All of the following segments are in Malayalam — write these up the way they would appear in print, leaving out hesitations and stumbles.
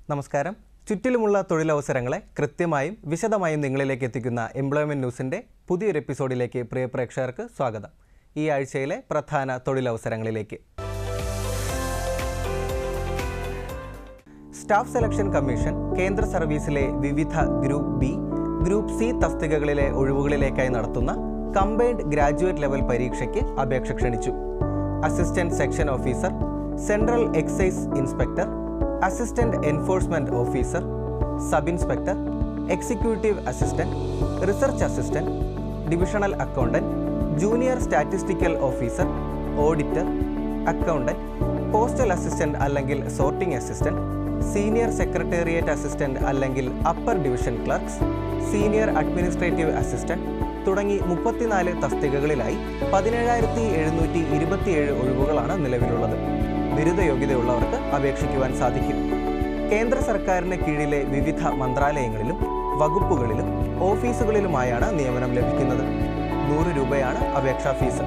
നമസ്കാരം. ചുറ്റിലുമുള്ള തൊഴിലവസരങ്ങളെ കൃത്യമായും വിശദമായും നിങ്ങളിലേക്ക് എത്തിക്കുന്ന എംപ്ലോയ്മെന്റ് ന്യൂസിന്റെ പുതിയൊരു എപ്പിസോഡിലേക്ക് പ്രിയ പ്രേക്ഷകർക്ക് സ്വാഗതം. ഈ ആഴ്ചയിലെ പ്രധാന തൊഴിലവസരങ്ങളിലേക്ക്. സ്റ്റാഫ് സെലക്ഷൻ കമ്മീഷൻ കേന്ദ്ര സർവീസിലെ വിവിധ ഗ്രൂപ്പ് ബി, ഗ്രൂപ്പ് സി തസ്തികകളിലെ ഒഴിവുകളിലേക്കായി നടത്തുന്ന കമ്പൈൻഡ് ഗ്രാജുവേറ്റ് ലെവൽ പരീക്ഷയ്ക്ക് അപേക്ഷ ക്ഷണിച്ചു. Assistant section officer, central excise inspector, assistant enforcement officer, sub inspector, executive assistant, research assistant, divisional accountant, junior statistical officer, auditor, accountant, postal assistant അല്ലെങ്കിൽ sorting assistant, senior secretariat assistant അല്ലെങ്കിൽ upper division clerks, senior administrative assistant തുടങ്ങി 34 തസ്തികകളിലായി 17,727 ഒഴിവുകളാണ് നിലവിലുള്ളത്. ബിരുദ യോഗ്യതയുള്ളവർക്ക് അപേക്ഷിക്കുവാൻ സാധിക്കും. കേന്ദ്ര സർക്കാരിന് കീഴിലെ വിവിധ മന്ത്രാലയങ്ങളിലും വകുപ്പുകളിലും ഓഫീസുകളിലുമായാണ് നിയമനം ലഭിക്കുന്നത്. 100 രൂപയാണ് അപേക്ഷാ ഫീസ്.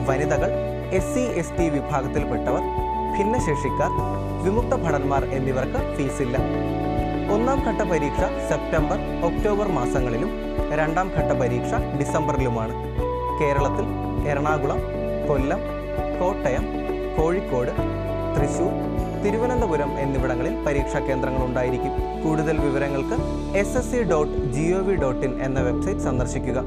വനിതകൾ, SC/ST വിഭാഗത്തിൽപ്പെട്ടവർ, ഭിന്നശേഷിക്കാർ, വിമുക്ത ഭടന്മാർ എന്നിവർക്ക് ഫീസില്ല. ഒന്നാം ഘട്ട പരീക്ഷ സെപ്റ്റംബർ, ഒക്ടോബർ മാസങ്ങളിലും രണ്ടാം ഘട്ട പരീക്ഷ ഡിസംബറിലുമാണ്. കേരളത്തിൽ എറണാകുളം, കൊല്ലം, കോട്ടയം, കോഴിക്കോട്, തൃശൂർ, തിരുവനന്തപുരം എന്നിവിടങ്ങളിൽ പരീക്ഷാ കേന്ദ്രങ്ങൾ ഉണ്ടായിരിക്കും. കൂടുതൽ വിവരങ്ങൾക്ക് ssc.gov.in എന്ന വെബ്സൈറ്റ് സന്ദർശിക്കുക.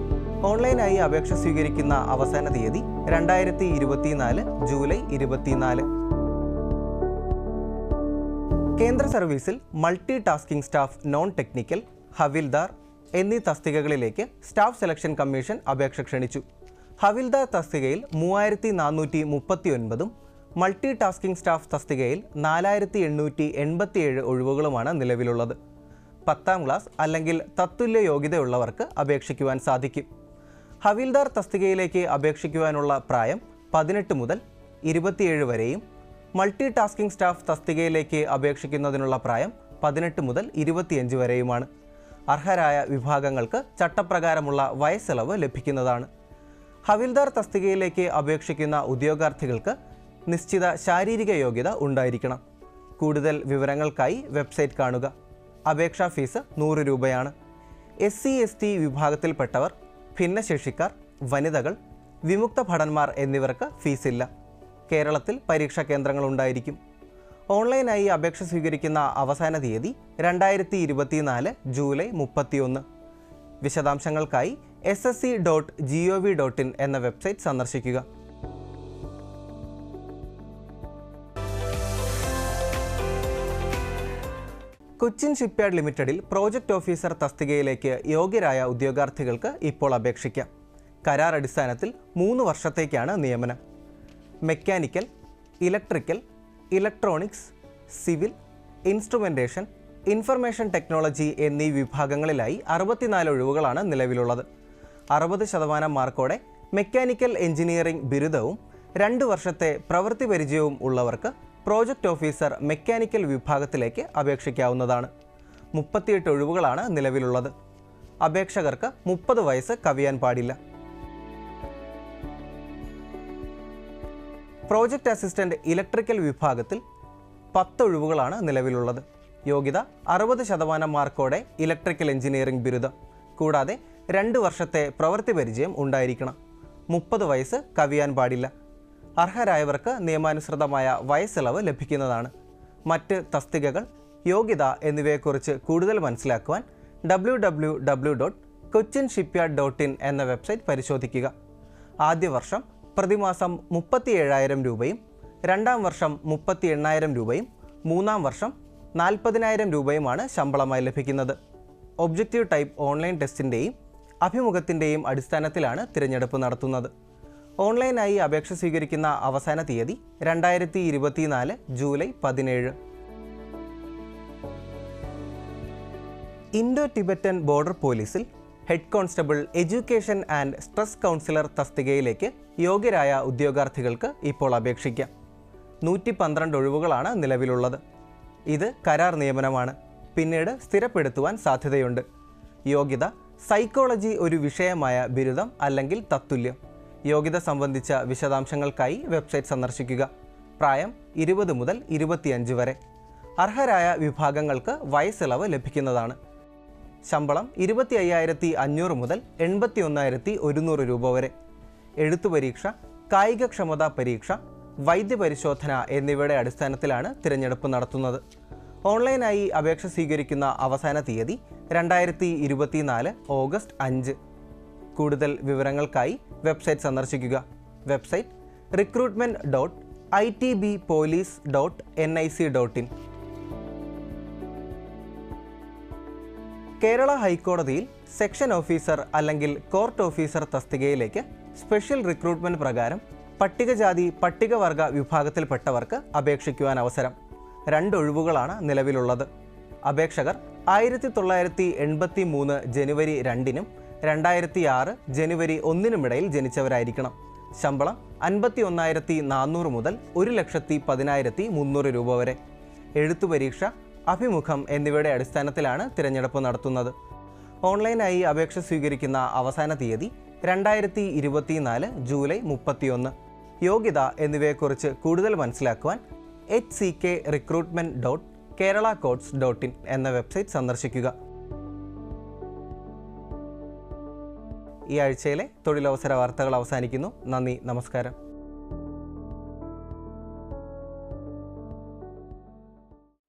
ഓൺലൈനായി അപേക്ഷ സ്വീകരിക്കുന്ന അവസാന തീയതി 2024 ജൂലൈ 24. കേന്ദ്ര സർവീസിൽ multi tasking staff, non technical, havildar എന്നീ തസ്തികകളിലേക്ക് സ്റ്റാഫ് സെലക്ഷൻ കമ്മീഷൻ അപേക്ഷ ക്ഷണിച്ചു. ഹവിൽദാർ തസ്തികയിൽ 3,439 മൾട്ടി ടാസ്കിംഗ് സ്റ്റാഫ് തസ്തികയിൽ 4,887 ഒഴിവുകളുമാണ് നിലവിലുള്ളത്. 10ാം ക്ലാസ് അല്ലെങ്കിൽ തത്തുല്യ യോഗ്യതയുള്ളവർക്ക് അപേക്ഷിക്കുവാൻ സാധിക്കും. ഹവിൽദാർ തസ്തികയിലേക്ക് അപേക്ഷിക്കുവാനുള്ള പ്രായം 18 മുതൽ 27 വരെയും മൾട്ടി ടാസ്കിംഗ് സ്റ്റാഫ് തസ്തികയിലേക്ക് അപേക്ഷിക്കുന്നതിനുള്ള പ്രായം 18 മുതൽ 25 വരെയുമാണ്. അർഹരായ വിഭാഗങ്ങൾക്ക് ചട്ടപ്രകാരമുള്ള വയസ്സിളവ് ലഭിക്കുന്നതാണ്. ഹവിൽദാർ തസ്തികയിലേക്ക് അപേക്ഷിക്കുന്ന ഉദ്യോഗാർത്ഥികൾക്ക് നിശ്ചിത ശാരീരിക യോഗ്യത ഉണ്ടായിരിക്കണം. കൂടുതൽ വിവരങ്ങൾക്കായി വെബ്സൈറ്റ് കാണുക. അപേക്ഷാ ഫീസ് 100 രൂപയാണ്. SC/ST വിഭാഗത്തിൽപ്പെട്ടവർ, ഭിന്നശേഷിക്കാർ, വനിതകൾ, വിമുക്ത ഭടന്മാർ എന്നിവർക്ക് ഫീസില്ല. കേരളത്തിൽ പരീക്ഷാ കേന്ദ്രങ്ങൾ ഉണ്ടായിരിക്കും. ഓൺലൈനായി അപേക്ഷ സ്വീകരിക്കുന്ന അവസാന തീയതി 2024 ജൂലൈ 31. വിശദാംശങ്ങൾക്കായി ssc.gov.in എന്ന വെബ്സൈറ്റ് സന്ദർശിക്കുക. കൊച്ചിൻ ഷിപ്പ്യാർഡ് ലിമിറ്റഡിൽ പ്രോജക്റ്റ് ഓഫീസർ തസ്തികയിലേക്ക് യോഗ്യരായ ഉദ്യോഗാർത്ഥികൾക്ക് ഇപ്പോൾ അപേക്ഷിക്കാം. കരാർ അടിസ്ഥാനത്തിൽ 3 വർഷത്തേക്കാണ് നിയമനം. Mechanical, electrical, electronics, civil, instrumentation, information technology എന്നീ വിഭാഗങ്ങളിലായി 64 ഒഴിവുകളാണ് നിലവിലുള്ളത്. 60% മാർക്കോടെ മെക്കാനിക്കൽ എഞ്ചിനീയറിംഗ് ബിരുദവും 2 വർഷത്തെ പ്രവൃത്തി പരിചയവും ഉള്ളവർക്ക് പ്രോജക്റ്റ് ഓഫീസർ മെക്കാനിക്കൽ വിഭാഗത്തിലേക്ക് അപേക്ഷിക്കാവുന്നതാണ്. 38 ഒഴിവുകളാണ് നിലവിലുള്ളത്. അപേക്ഷകർക്ക് 30 വയസ്സ് കവിയാൻ പാടില്ല. പ്രോജക്റ്റ് അസിസ്റ്റന്റ് ഇലക്ട്രിക്കൽ വിഭാഗത്തിൽ 10 ഒഴിവുകളാണ് നിലവിലുള്ളത്. യോഗ്യത 60% മാർക്കോടെ ഇലക്ട്രിക്കൽ എഞ്ചിനീയറിംഗ് ബിരുദം, കൂടാതെ 2 വർഷത്തെ പ്രവൃത്തി പരിചയം ഉണ്ടായിരിക്കണം. 30 വയസ്സ് കവിയാൻ പാടില്ല. അർഹരായവർക്ക് നിയമാനുസൃതമായ വയസ്സിളവ് ലഭിക്കുന്നതാണ്. മറ്റ് തസ്തികകൾ, യോഗ്യത എന്നിവയെക്കുറിച്ച് കൂടുതൽ മനസ്സിലാക്കുവാൻ www.cochinshipyard.in എന്ന വെബ്സൈറ്റ് പരിശോധിക്കുക. ആദ്യ വർഷം പ്രതിമാസം 37,000 രൂപയും, രണ്ടാം വർഷം 38,000 രൂപയും, മൂന്നാം വർഷം 40,000 രൂപയുമാണ് ശമ്പളമായി ലഭിക്കുന്നത്. ഒബ്ജക്റ്റീവ് ടൈപ്പ് ഓൺലൈൻ ടെസ്റ്റിൻ്റെയും അഭിമുഖത്തിൻ്റെയും അടിസ്ഥാനത്തിലാണ് തിരഞ്ഞെടുപ്പ് നടത്തുന്നത്. ഓൺലൈനായി അപേക്ഷ സ്വീകരിക്കുന്ന അവസാന തീയതി 2024 ജൂലൈ 17. ഇൻഡോ ടിബറ്റൻ ബോർഡർ പോലീസിൽ head constable, education and stress councillor തസ്തികയിലേക്ക് യോഗ്യരായ ഉദ്യോഗാർത്ഥികൾക്ക് ഇപ്പോൾ അപേക്ഷിക്കാം. 112 ഒഴിവുകളാണ് നിലവിലുള്ളത്. ഇത് കരാർ നിയമനമാണ്. പിന്നീട് സ്ഥിരപ്പെടുത്തുവാൻ സാധ്യതയുണ്ട്. യോഗ്യത സൈക്കോളജി ഒരു വിഷയമായ ബിരുദം അല്ലെങ്കിൽ തത്തുല്യം. യോഗ്യത സംബന്ധിച്ച വിശദാംശങ്ങൾക്കായി വെബ്സൈറ്റ് സന്ദർശിക്കുക. പ്രായം 20 മുതൽ 25 വരെ. അർഹരായ വിഭാഗങ്ങൾക്ക് വയസ്സിളവ് ലഭിക്കുന്നതാണ്. ശമ്പളം 25,500 മുതൽ 81,100 രൂപ വരെ. എഴുത്തു പരീക്ഷ, കായികക്ഷമതാ പരീക്ഷ, വൈദ്യപരിശോധന എന്നിവയുടെ അടിസ്ഥാനത്തിലാണ് തിരഞ്ഞെടുപ്പ് നടത്തുന്നത്. ഓൺലൈനായി അപേക്ഷ സ്വീകരിക്കുന്ന അവസാന തീയതി 2024 ഓഗസ്റ്റ് 5. കൂടുതൽ വിവരങ്ങൾക്കായി വെബ്സൈറ്റ് സന്ദർശിക്കുക. Website recruitment.itbpolice.nic.in. കേരള ഹൈക്കോടതിയിൽ സെക്ഷൻ ഓഫീസർ അല്ലെങ്കിൽ കോർട്ട് ഓഫീസർ തസ്തികയിലേക്ക് സ്പെഷ്യൽ റിക്രൂട്ട്മെൻറ്റ് പ്രകാരം പട്ടികജാതി പട്ടികവർഗ വിഭാഗത്തിൽപ്പെട്ടവർക്ക് അപേക്ഷിക്കുവാൻ അവസരം. 2 ഒഴിവുകളാണ് നിലവിലുള്ളത്. അപേക്ഷകർ 1983 ജനുവരി 2-നും 2006 ജനുവരി 1-നുമിടയിൽ ജനിച്ചവരായിരിക്കണം. ശമ്പളം 51,400 മുതൽ 1,10,300 രൂപ വരെ. എഴുത്തു പരീക്ഷ, അഭിമുഖം എന്നിവയുടെ അടിസ്ഥാനത്തിലാണ് തിരഞ്ഞെടുപ്പ് നടത്തുന്നത്. ഓൺലൈനായി അപേക്ഷ സ്വീകരിക്കുന്ന അവസാന തീയതി 2024 ജൂലൈ 31. യോഗ്യത എന്നിവയെക്കുറിച്ച് കൂടുതൽ മനസ്സിലാക്കുവാൻ hckrecruitment.keralacourts.in എന്ന വെബ്സൈറ്റ് സന്ദർശിക്കുക. ഈ ആഴ്ചയിലെ തൊഴിലവസര വാർത്തകൾ അവസാനിക്കുന്നു. നന്ദി, നമസ്കാരം.